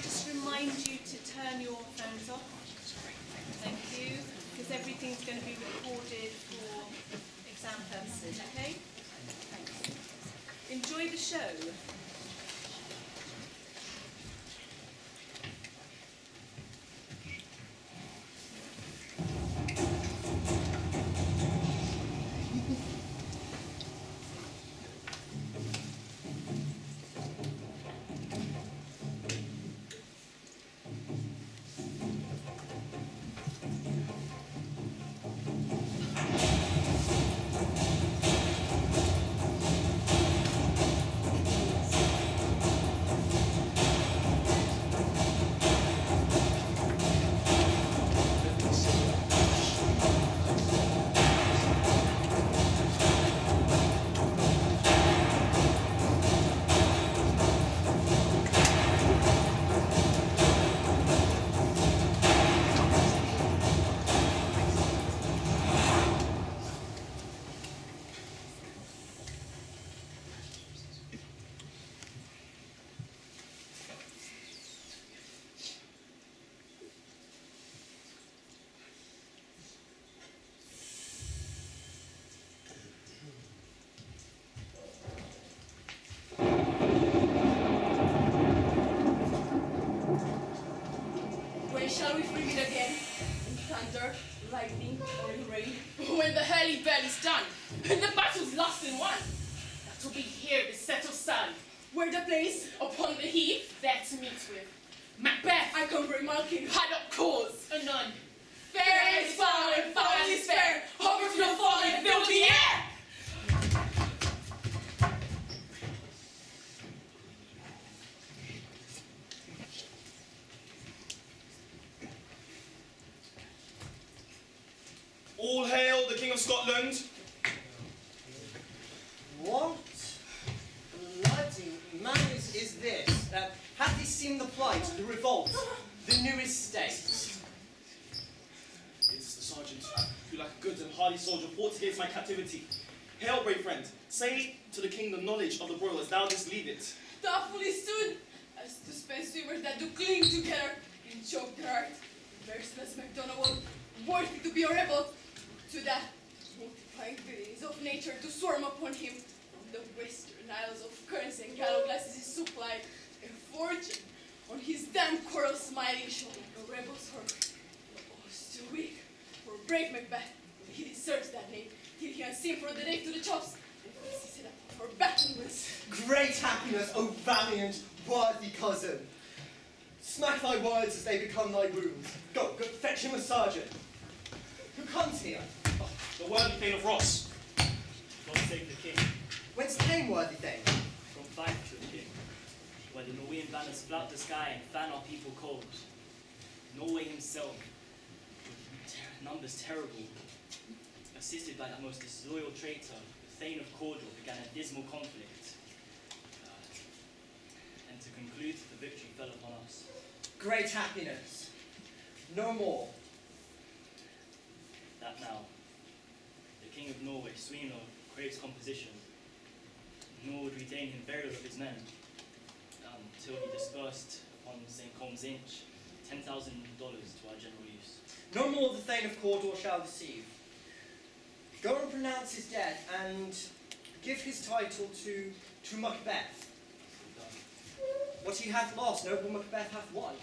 just remind you to turn your phones off? Thank you, because everything's going to be recorded for exam purposes, okay? Enjoy the show. Shall we free it again? In thunder, lightning, or in rain? When the hurly bell is done, and the battle's lost and won, that will be here the set of sun. Where the place? Upon the heath, there to meet with Macbeth. I come remarking, had up cause, a none. Fair is foul and foul is fair. Hover to the fall and fill the air. All hail the King of Scotland. What bloody manners is this? Hath he seen the plight, the revolt, the newest state? It is the sergeant who, like a good and hardy soldier, fought against my captivity. Hail, brave friend, say to the king the knowledge of the broil as thou didst leave it. Thou fully stood as to spend swimmers that do cling together in choked heart. Merciless MacDonald, worthy to be a rebel. To that, multiplying feelings of nature to swarm upon him from the western isles of currents and callow glasses is supplied, and fortune on his damn coral smiling shoulder. The rebels hurt, oh, still weak, for brave Macbeth, he deserves that name, till he has seen for the day to the chops, and seated up for battle with. Great happiness, O valiant, worthy cousin. Smack thy words as they become thy wounds. Go, fetch him a sergeant. Who comes here? Oh, the worthy Thane of Ross. God save the king. Whence came worthy Thane? From Fife, king, where the Norwegian banners flout the sky and fan our people cold. Norway himself, with numbers terrible, assisted by that most disloyal traitor, the Thane of Cawdor, began a dismal conflict. And to conclude, the victory fell upon us. Great happiness. No more. That now, the King of Norway, Sweno, craves composition, nor would retain him burial of his men, until he disbursed upon St. Colm's Inch $10,000 to our general use. No more the Thane of Cawdor shall deceive. Go and pronounce his death, and give his title to Macbeth. What he hath lost, noble Macbeth hath won.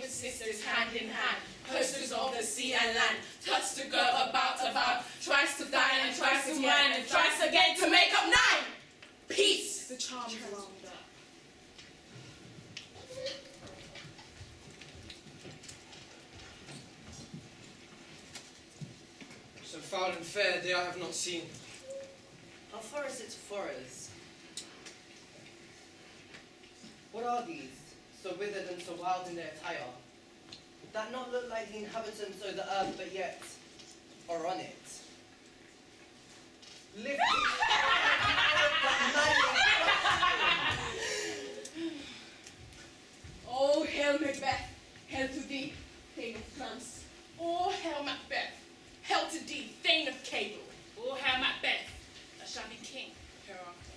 Sisters hand in hand, coasters of the sea and land, touch the girl about, tries to die and tries to win and tries again to make up 9. Peace. The charm around her. So foul and fair day I have not seen. How far is it to Forres? What are these, so withered and so wild in their attire? that not look like the inhabitants of the earth, but yet are on it? Live Oh, hail Macbeth, hail to thee, Thane of France. Oh, hail Macbeth, hail to thee, Thane of Cable. Oh, hail Macbeth, I shall be king hereafter.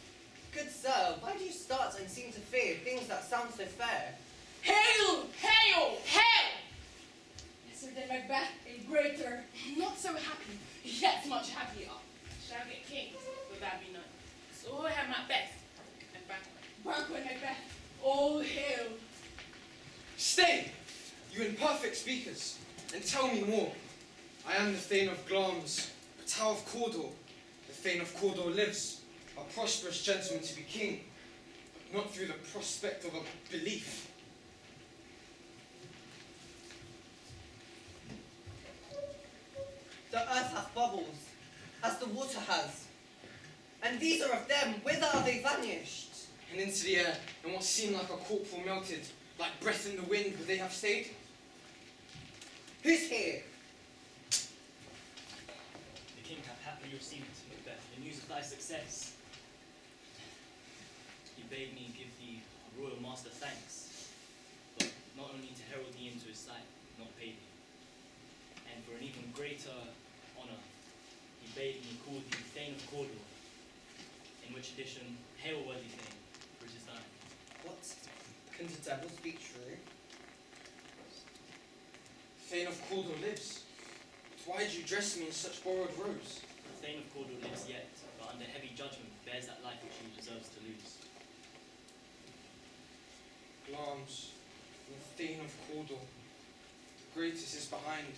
Good sir, why do you start and seem to fear things that sound so fair? Hail, hail, hail! Lesser than Macbeth, and greater. Not so happy, yet much happier. Shall get kings, though that be known. So, oh, hail Macbeth, and banquet. Banquet Macbeth, all hail. Stay, you imperfect speakers, and tell me more. I am the Thane of Glamis, Tau of Cawdor. The Thane of Cawdor lives, a prosperous gentleman to be king, but not through the prospect of a belief. The earth hath bubbles, as the water has. And these are of them, whither are they vanished? And into the air, and what seemed like a corporal melted, like breath in the wind, would they have stayed? Who's here? The king hath happily received, Macbeth, the news of thy success. He bade me give thee royal master thanks, but not only to herald thee into his sight, not pay thee. And for an even greater honour, he bade me call thee Thane of Cawdor, in which addition, hail worthy Thane, for it is thine. What? Can the devil speak true? Thane of Cawdor lives. But why did you dress me in such borrowed robes? The Thane of Cawdor lives yet, but under heavy judgment bears that life which he deserves to lose. Glamis, the Thane of Cawdor. The greatest is behind.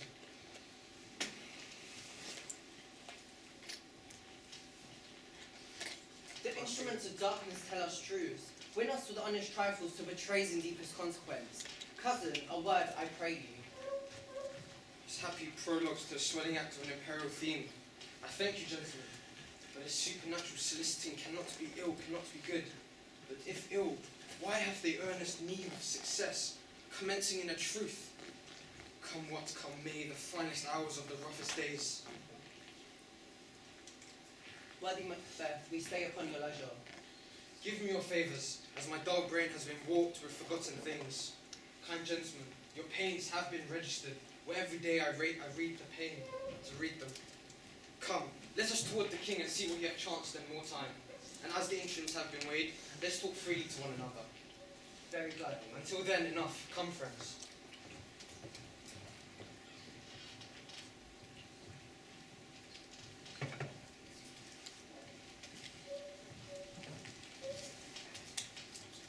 The instruments of darkness tell us truths. Win us with honest trifles to betrays in deepest consequence. Cousin, a word, I pray you. His happy prologues to the swelling act of an imperial theme. I thank you, gentlemen. But his supernatural soliciting cannot be ill, cannot be good. But if ill, why have they earnest need of success, commencing in a truth? Come what come may, the finest hours of the roughest days. Worthy Macbeth, we stay upon your leisure. Give me your favours, as my dull brain has been warped with forgotten things. Kind gentlemen, your pains have been registered, where every day I read the pain to read them. Come, let us toward the king and see what we have chanced in more time. And as the instruments have been weighed, let's talk freely to one another. Very gladly. Until then, enough. Come, friends.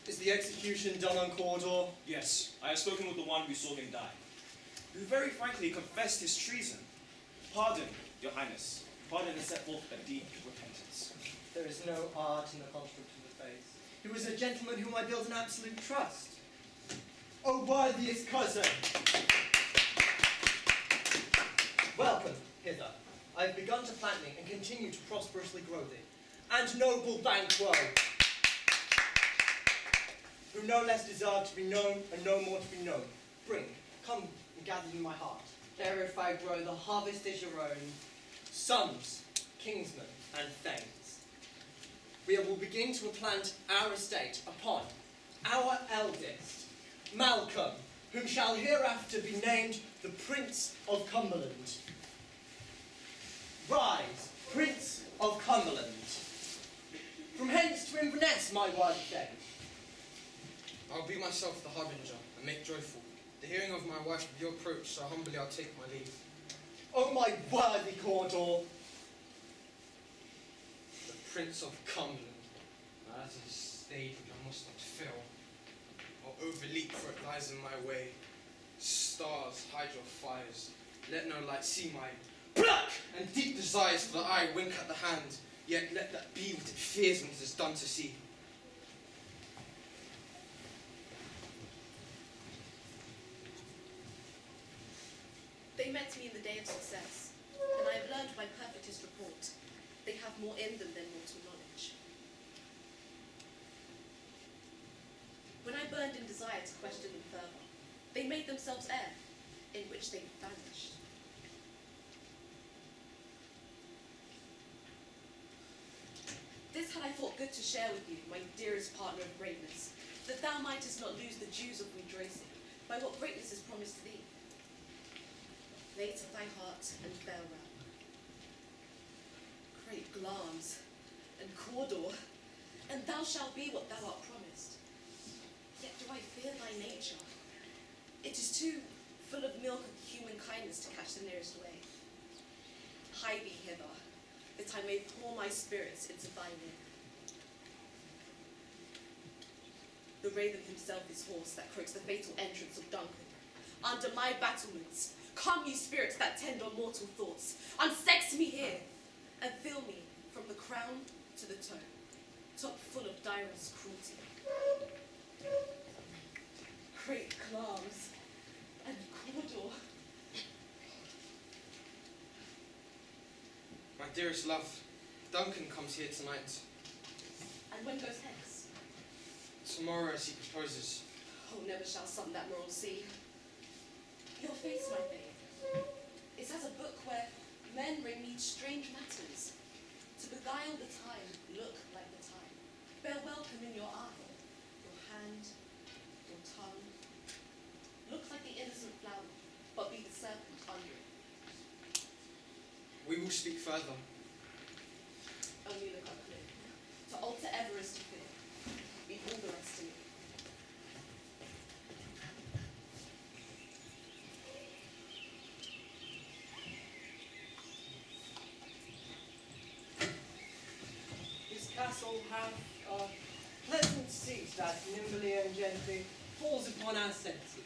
Is the execution done on Cawdor? Yes, I have spoken with the one who saw him die, who very frankly confessed his treason. Pardon, your highness. Pardon and set forth a deep repentance. There is no art in the construct of the faith. He was a gentleman whom I built an absolute trust. O worthiest cousin! Welcome hither. I have begun to plant thee and continue to prosperously grow thee. And noble Banquo, who no less deserve to be known and no more to be known. Bring, come and gather in my heart. There if I grow, the harvest is your own. Sons, kingsmen, and thanes. We will begin to plant our estate upon our eldest, Malcolm, whom shall hereafter be named the Prince of Cumberland. Rise, Prince of Cumberland. From hence to Inverness, my worthy Thane. I'll be myself the harbinger, and make joyful the hearing of my wife of your approach, so humbly I'll take my leave. O my worthy Cawdor! The Prince of Cumberland. Now that is a stage which I must not fill, or overleap, for it lies in my way. Stars, hide your fires, let no light see my black and deep desires, for the eye wink at the hand, yet let that be what it fears when it is done to see. They met me in the day of success, and I have learned by perfectest report, they have more in them than mortal knowledge. When I burned in desire to question them further, they made themselves air. in which they vanished. This had I thought good to share with you, my dearest partner of greatness, that thou mightest not lose the dews of rejoicing by what greatness is promised to thee. Lay to thy heart and farewell. Great Glamis and Cawdor, and thou shalt be what thou art promised. Yet do I fear thy nature. It is too full of milk of human kindness to catch the nearest way. Hie thee hither, that I may pour my spirits into thy ear. The raven himself is hoarse that croaks the fatal entrance of Duncan. Under my battlements, calm ye spirits that tend on mortal thoughts. Unsex me here, and fill me from the crown to the toe, top full of direst cruelty. Great Glamis and Cawdor. My dearest love, Duncan comes here tonight. And when goes hence? Tomorrow as he proposes. Oh, never shall some that mortal see. Your face, my babe, is as a book where men bring me strange matters. To beguile the time, look like the time. Bear welcome in your eye, your hand, your tongue. Look like the innocent flower, but be the serpent under it. We will speak further. Only look up clear. To alter ever is to fear. Be all the rest to me. This castle hath a pleasant seat that nimbly and gently falls upon our senses.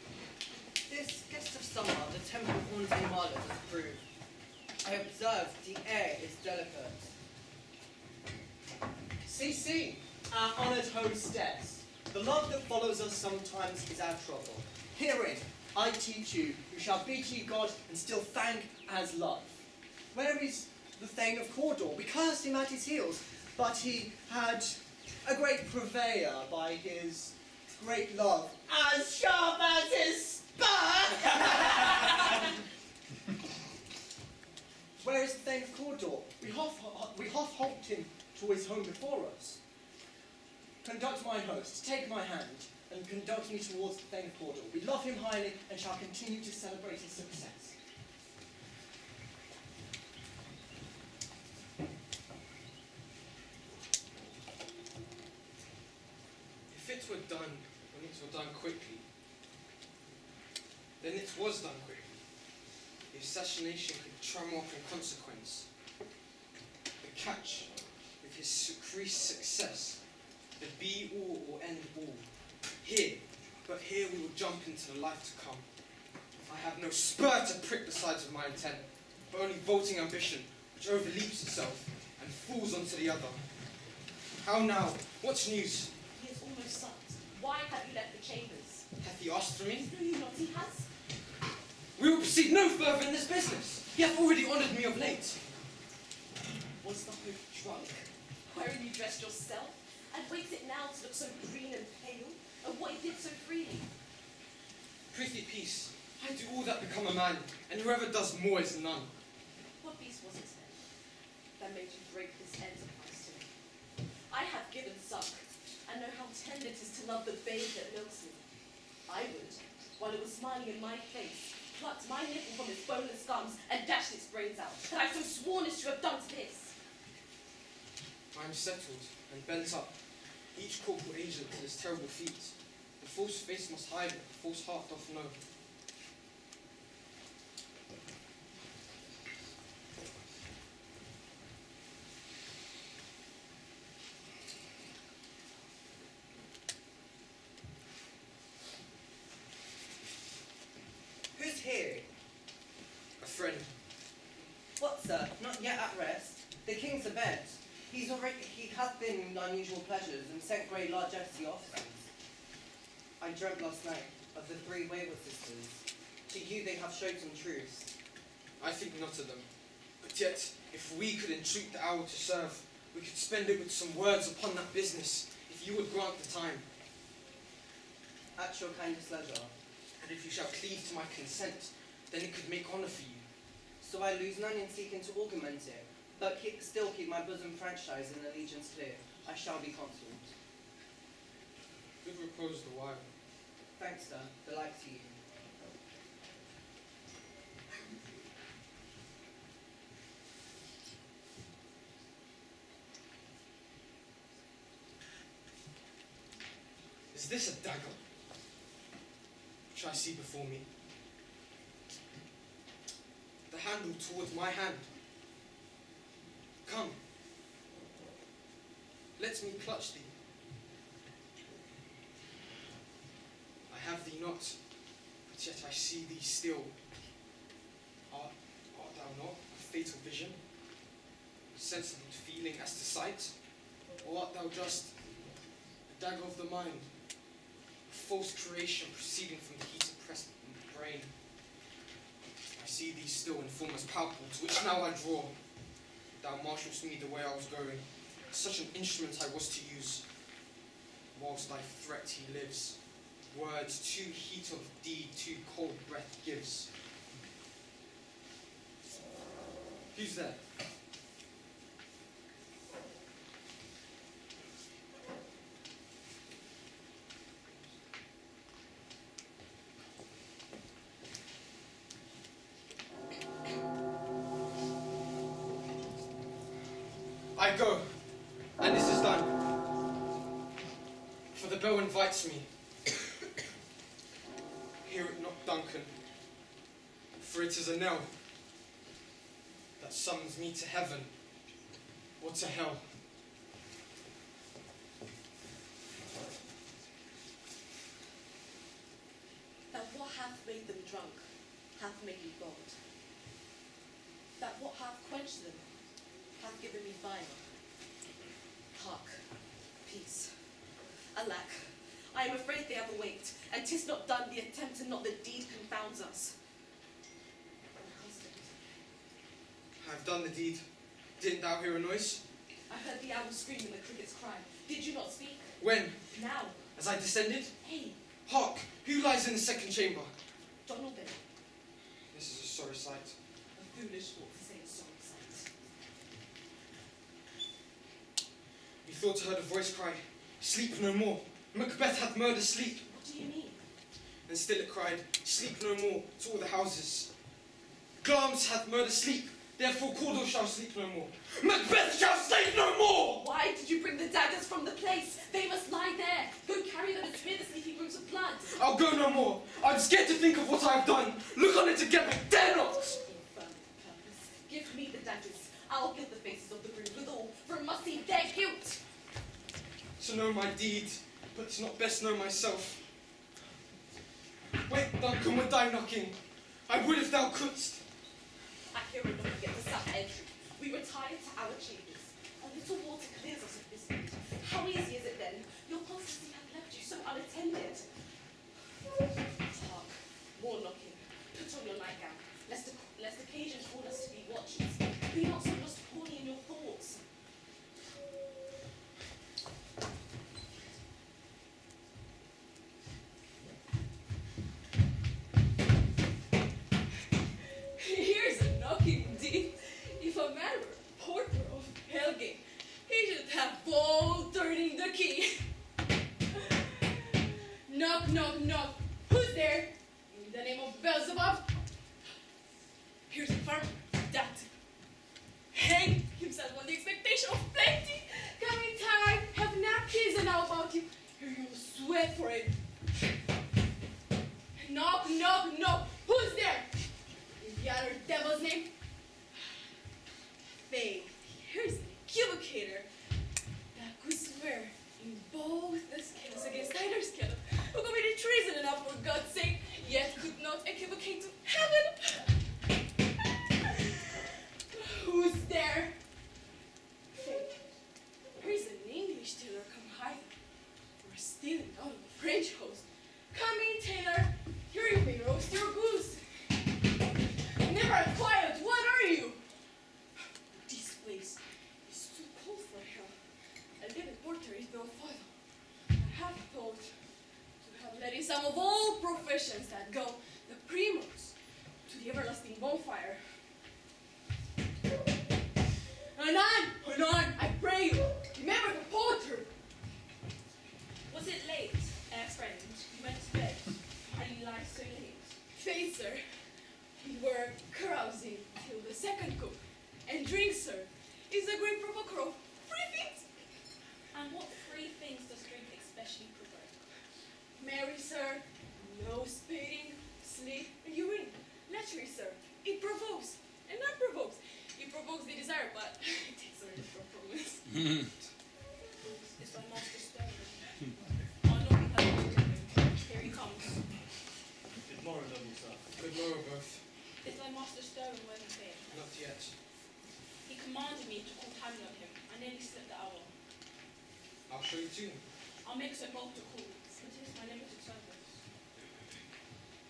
This guest of summer, the temple haunting Marlow has proved. I observe the air is delicate. See, our honoured hostess. The love that follows us sometimes is our trouble. Herein, I teach you, who shall beat ye God and still thank as love. Where is the Thane of Cawdor? We cursed him at his heels, but he had a great purveyor by his great love, as sharp as his spur! Where is the Thane of Cawdor? We half helped him to his home before us. Conduct mine host, take my hand, and conduct me towards the Thane of Cawdor. We love him highly and shall continue to celebrate his success. If it were done, when it were done quickly, then it was done quickly. The assassination could tram off in consequence. The catch, with his increased success, the be-all or end-all. Here, but here we will jump into the life to come. I have no spur to prick the sides of my intent, but only vaulting ambition, which overleaps itself and falls onto the other. How now? What's news? He is almost supped. Why have you left the chambers? Hath he asked for me? Do you not he has? We will proceed no further in this business. He hath already honoured me of late. Was the hope drunk, wherein you dressed yourself, and waits it now to look so green and pale, and what he did so freely? Prithee peace. I do all that become a man, and whoever does more is none. What beast was it then that made you break this enterprise to me? I have given suck, and know how tender it is to love the babe that milks me. I would, while it was smiling in my face, plucked my nipple from its boneless gums and dashed its brains out, that I so sworn as to have done to this. I am settled and bent up, each corporal agent to his terrible feat. The false face must hide what the false heart doth know. Who's here? A friend. What, sir? Not yet at rest? The king's abed. He has been in unusual pleasures and sent great largesse to the officers. I dreamt last night of the three wayward sisters. To you they have showed some truths. I think not of them. But yet, if we could entreat the hour to serve, we could spend it with some words upon that business, if you would grant the time. At your kindest leisure. And if you shall cleave to my consent, then it could make honor for you. So I lose none in seeking to augment it, but still keep my bosom franchise and allegiance clear. I shall be consort. Good repose the while. Thanks, sir. The like to you. Is this a dagger which I see before me? The handle towards my hand. Come, let me clutch thee. I have thee not, but yet I see thee still. Art thou not a fatal vision, sensible to feeling as to sight? Or art thou just a dagger of the mind, a false creation proceeding from the heat oppressed brain? I see thee still in form as palpable, to which now I draw. Thou marshallest me the way I was going. Such an instrument I was to use. Whilst thy threat he lives. Words too heat of deed, too cold breath gives. Who's there? I go, and this is done. For the bell invites me. Hear it not, Duncan, for it is a knell that summons me to heaven or to hell. That what hath made them drunk hath made me God. That what hath quenched them hath given me fire. Hark, peace. Alack, I am afraid they have awaked, and 'tis not done the attempt and not the deed confounds us. I have done the deed. Didn't thou hear a noise? I heard the owl scream and the crickets cry. Did you not speak? When? Now. As I descended? Hey, Hark! Who lies in the second chamber? Donalbain. This is a sorry sight. A foolish thought to say a sorry sight. Methought I heard a voice cry, "Sleep no more. Macbeth hath murdered sleep." What do you mean? And still it cried, "Sleep no more," to all the houses. Glamis hath murdered sleep, therefore Cawdor shall sleep no more. Macbeth shall sleep no more! Why did you bring the daggers from the place? They must lie there. Go carry them and smear the sleeping rooms with blood. I'll go no more. I'm scared to think of what I have done. Look on it again, I dare not! Infernal purpose. Give me the daggers. I'll gild the faces of the brood with all, for it must see their guilt. To know my deed, but to not best know myself. Wait, Duncan, with thy knocking. I would if thou couldst. I hear a knocking at the south entry. We retire to our chambers. A little water clears us of this need. How easy is it then? Your constancy hath left you so unattended. Hark, more knocking. Put on your nightgown, lest occasion call us to be watchers. Be not so lost poorly in your thoughts. Here's a knocking indeed. If a man were a porter of Helgate, he should have ball turning the key. Knock so late? Faith, sir. We were carousing till the second cup. And drink, sir, is a great provoker of free things. And what three things does drink especially provoke? Mary, sir, no spitting, sleep, and urine. Lechery, sir, it provokes, and not provokes. It provokes the desire, but it takes away from promise. It's my master stone. Our Lord be heard. Here he comes. Good morrow, noble sir. Good morrow, both. Is thy master stirring where he came? Not yet. He commanded me to call timely on him. I nearly slipped the hour. I'll show you too. I'll make so bold to call, but it is my limited service.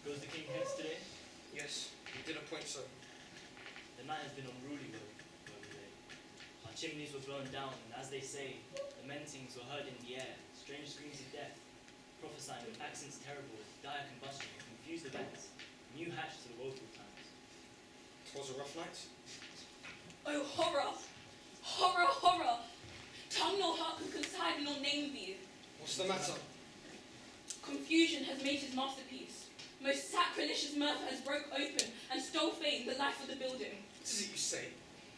Goes the king hence today? Yes, you did appoint so. The night has been unruly over today. Our chimneys were blown down, and as they say, lamentings were heard in the air, strange screams of death, prophesying with accents terrible, dire combustion, confused events, new hatched to the woeful times. 'Twas a rough night. Oh, horror! Horror, horror! Tongue nor heart can contrive nor name thee. What's the matter? Confusion has made his masterpiece. Most sacrilegious murder has broke open and stole fame the life of the building. What is it you say?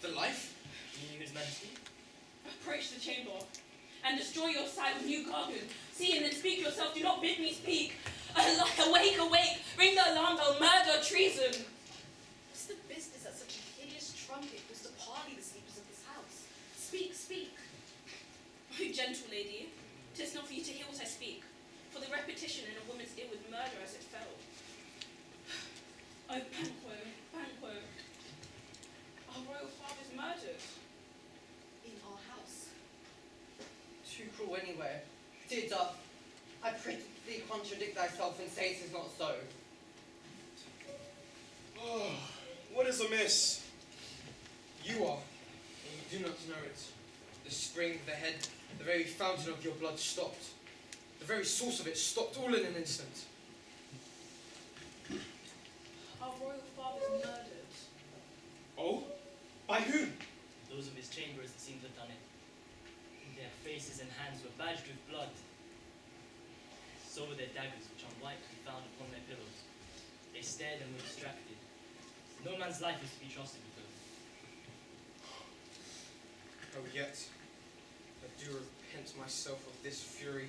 The life? You knew his majesty? Approach the chamber and destroy your sight with new garden. See and then speak yourself, do not bid me speak. Awake, awake, ring the alarm bell, murder, treason. What's the business that such a hideous trumpet was to parley the sleepers of this house? Speak, speak. Oh, gentle lady, 'tis not for you to hear what I speak, for the repetition in a woman's ear would murder as it fell. Oh, Banquo, Banquo, our royal father's murdered. In our house. Too cruel anyway. Dear Dove, I pray thee contradict thyself and say it is not so. Oh, what is amiss? You are, and you do not know it. The spring, the head, the very fountain of your blood stopped. The very source of it stopped all in an instant. Our royal father's murdered. Oh? By whom? Those of his chambers that seemed to have done it. Their faces and hands were badged with blood. So were their daggers, which unwiped we found upon their pillows. They stared and were distracted. No man's life is to be trusted with them. Oh, yet, I do repent myself of this fury,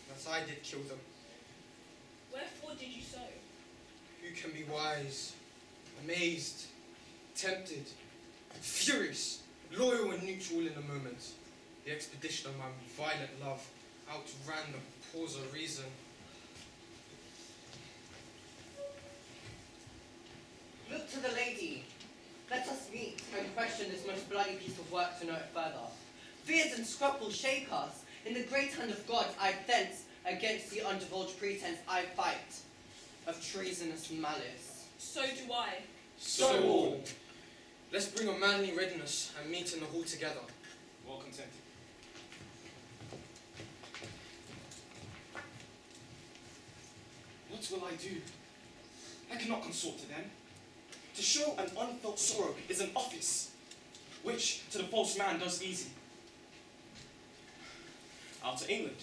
that I did kill them. Wherefore did you so? Who can be wise, amazed, tempted, furious, loyal and neutral in a moment? The expedition of my violent love outran the pause of reason. Look to the lady. Let us meet and question this most bloody piece of work to know it further. Fears and scruples shake us. In the great hand of God I fence, against the undivulged pretense I fight, of treasonous malice. So do I. So all. Let's bring a manly readiness and meet in the hall together. Well contented. What will I do? I cannot consort to them. To show an unfelt sorrow is an office, which to the false man does easy. Out to England.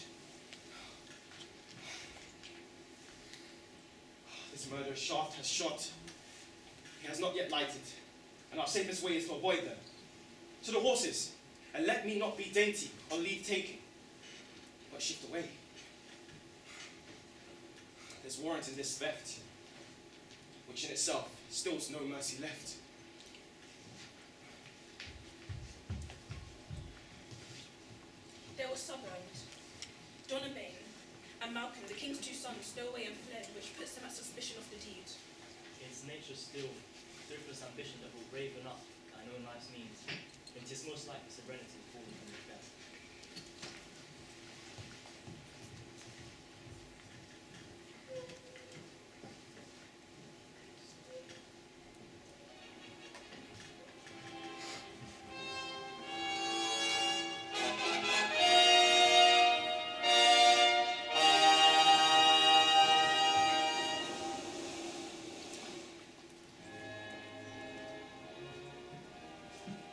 This murderous shaft has shot. He has not yet lighted, and our safest way is to avoid them. To the horses, and let me not be dainty or leave taking, but shift away. There's warrant in this theft, which in itself stills no mercy left. There were Sutherland, Donabane, and Malcolm, the king's two sons, stole away and fled, which puts them at suspicion of the deed. It's nature still, thriftless ambition that will brave enough by no life's means, when 'tis most likely serenity falling from the best.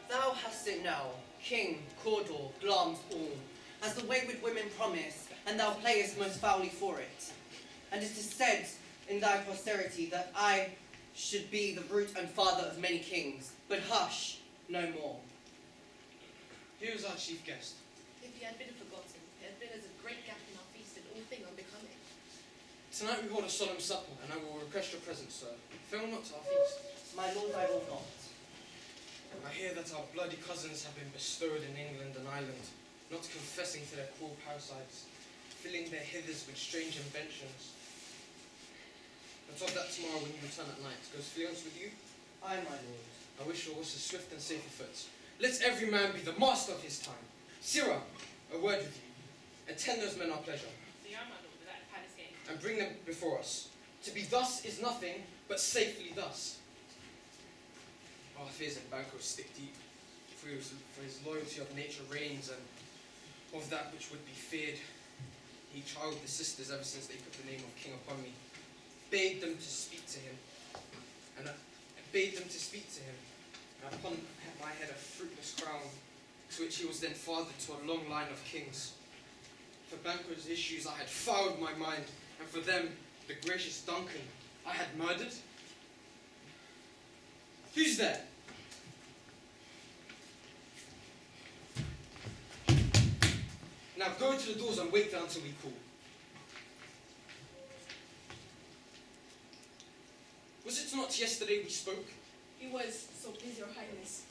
Thou hast it now, King, Cawdor, Glamis, all, as the wayward women promise, and thou playest most foully for it. And it is said, in thy posterity that I should be the root and father of many kings. But hush, no more. Here is our chief guest. If he had been forgotten, it had been as a great gap in our feast and all thing unbecoming. Tonight we hold a solemn supper, and I will request your presence, sir. Fail not to our feast. My lord, I will not. I hear that our bloody cousins have been bestowed in England and Ireland, not confessing to their cruel parasites, filling their hithers with strange inventions. And of that tomorrow when you return at night. Goes Fleance with you? Aye, my lord. I wish your horses swift and safe of foot. Let every man be the master of his time. Sirrah, a word with you. Attend those men our pleasure, The young man over at the palace gate. and bring them before us. To be thus is nothing, but safely thus. Our fears and Banquo stick deep, for his loyalty of nature reigns, and of that which would be feared. He childed the sisters ever since they put the name of king upon me, bade them to speak to him, and upon my head a fruitless crown, to which he was then fathered to a long line of kings. For Banquo's issues I had fouled my mind, and for them, the gracious Duncan, I had murdered. Who's there? Now go to the doors and wait there until we call. Was it not yesterday we spoke? It was, so please your highness.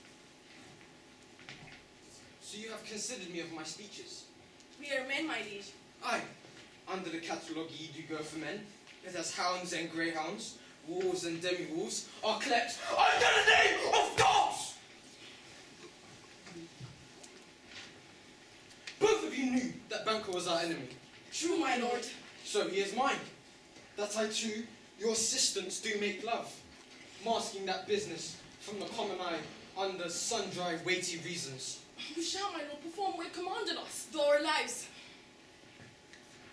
So you have considered me of my speeches? We are men, my liege. Aye, under the catalogue ye do go for men. It has hounds and greyhounds, wolves and demi-wolves, are clept under the name of dogs! Both of you knew that Banquo was our enemy. True, my lord. So he is mine. That I too, your assistants do make love, masking that business from the common eye under sundry weighty reasons. We shall, my lord, perform what you commanded us, though our lives.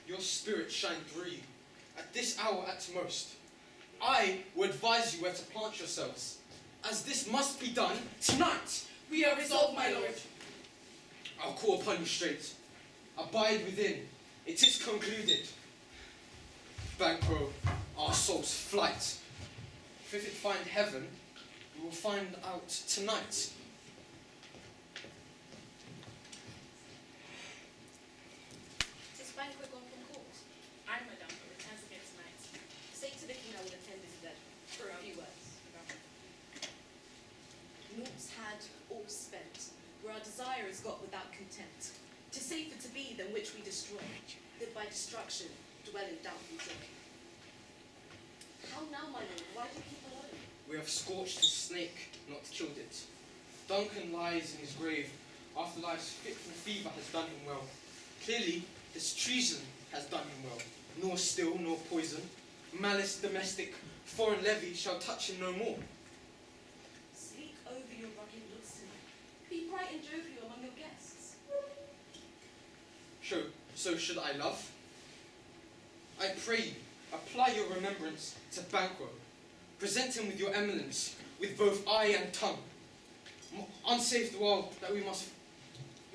Your spirit shine through you, at this hour at most. I would advise you where to plant yourselves, as this must be done tonight. We are resolved, my lord. I'll call upon you straight. Abide within. It is concluded. Banquo, our soul's flight. If it find heaven, we will find out tonight. Is Banquo gone from court? I, madame, returns again tonight. Say to the king I will attend his death for a few words. Naught's had, all spent, where our desire is got without content. 'Tis safer to be than which we destroy, that by destruction dwell in doubtful joy. How now, my lord? Why do you keep alone? We have scorched the snake, not killed it. Duncan lies in his grave, after life's fitful fever has done him well. Clearly, this treason has done him well. Nor still, nor poison. Malice domestic, foreign levy shall touch him no more. Sleek over your rugged looks tonight. Be bright and jovial among your guests. So should I love? I pray you, apply your remembrance to Banquo. Present him with your eminence, with both eye and tongue. Unsafe the while that we must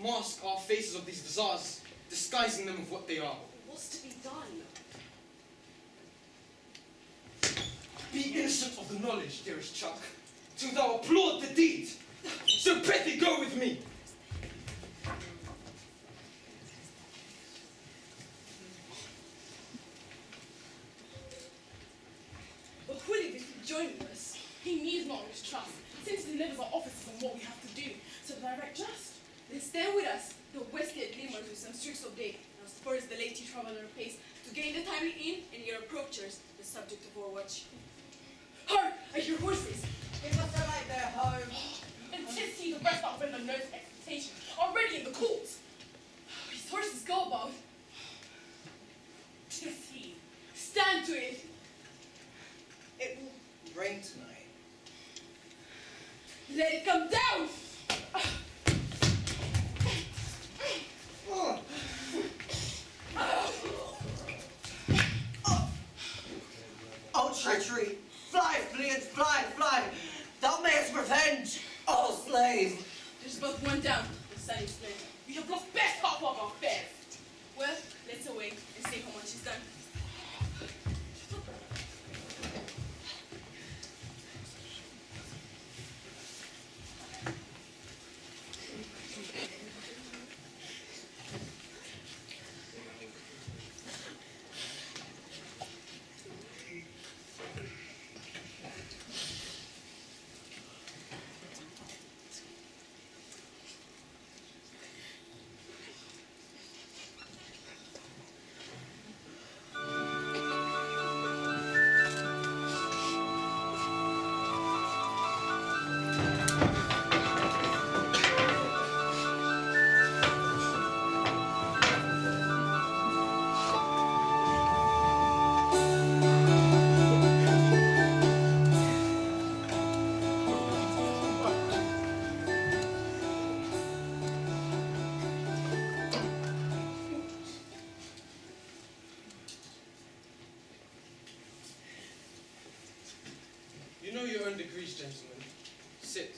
mask our faces of these bazaars, disguising them of what they are. What's to be done? Be innocent of the knowledge, dearest Chuck, till thou applaud the deed. So prithee go with me. But will he be joining us? He needs not mistrust, since he delivers our officers on what we have to do, so direct just. Then stay with us, the westgate glimmers with some streaks of day, and spurs the lady traveller pace to gain the timely in and your approachers, the subject of our watch. Hark! I hear horses! Give us a light there, home. And 'tis he the best of the nurse expectation, already in the court. His horses go about. 'Tis he. Stand to it! It will rain tonight. Let it come down! Oh, treachery! Fly, Fleance, fly, fly! Thou mayest revenge, oh slave! There's but one down, the sun is fled. We have lost best half of our fares. Well, let's away and see how much is done. gentlemen. Sit,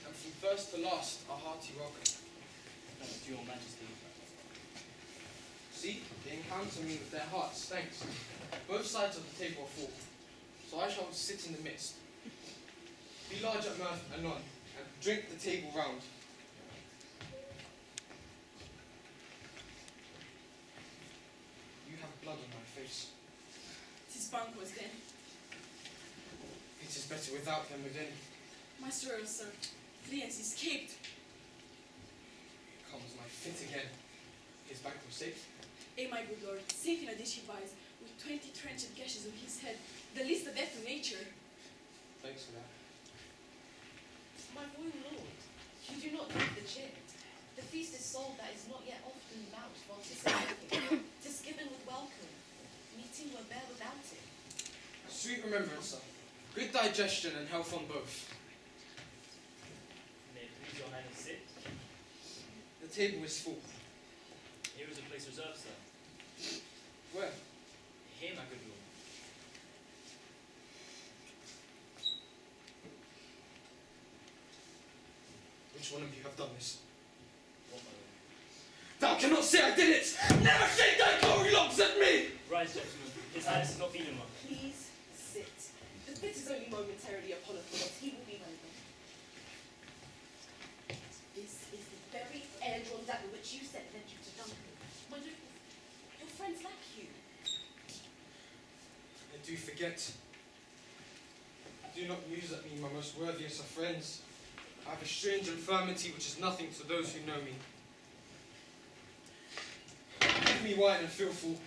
and from first to last, a hearty welcome. Thanks to your majesty. See, they encounter me with their hearts, thanks. Both sides of the table are full, so I shall sit in the midst. Be large at mirth anon, and drink the table round. You have blood on my face. Tis banquet then. It is better without than within. Master Earl, sir, flee and escaped. Comes my fit again. Is banquet safe? Eh, my good lord, safe in a dish he buys, with 20 trenched gashes on his head, the least a death of nature. Thanks for that. My royal lord, you do not need the cheer. The feast is sold that is not yet often vouched for anticipating. 'Tis given with welcome. Meeting were bare without it. Sweet remembrance, sir. Good digestion and health on both. May it please your highness sit. The table is full. Here is a place reserved, sir. Where? Here, my good lord. Which one of you have done this? What, my lord? Thou cannot say I did it! Never shake thy glory locks at me! Rise, gentlemen. His highness has not been in one. Please sit. The fit is only momentarily upon a thought. He will be well then. This is the very air-drawn dagger which you said led you to Duncan. My lord, your friends lack you. I do forget. Do not muse at me, my most worthiest of friends. I have a strange infirmity which is nothing to those who know me. Give me wine and feel full.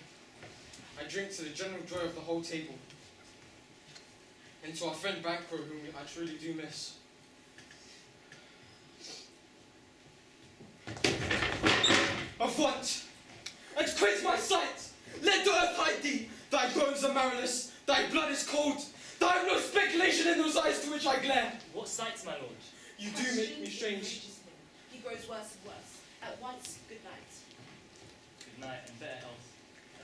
I drink to the general joy of the whole table. And to our friend Banquo, whom I truly do miss. Avaunt! And quit my sight! Let the earth hide thee! Thy bones are marrowless, thy blood is cold. Thou have no speculation in those eyes to which I glare. What sights, my lord? You do make me strange. Enrages him. He grows worse and worse. At once, good night. Good night and better health.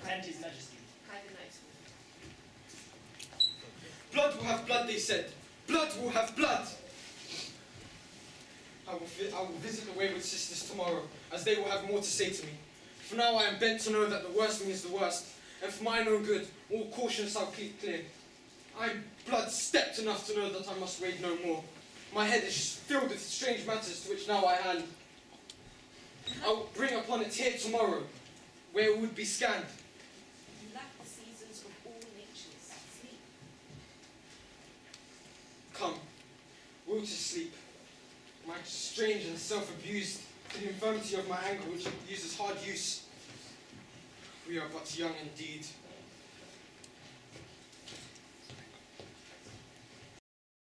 Attend his majesty. Kind good night. Blood will have blood, they said. Blood will have blood. I will visit the wayward sisters tomorrow, as they will have more to say to me. For now I am bent to know that the worst thing is the worst, and for mine own good, all caution shall keep clear. I am blood-stepped enough to know that I must wade no more. My head is filled with strange matters to which now I hand. I will bring upon it here tomorrow, where it would be scanned. You lack the seasons of all natures. Sleep. Come, will to sleep. My strange and self-abused, to the infirmity of my ankle which uses hard use. We are but young indeed,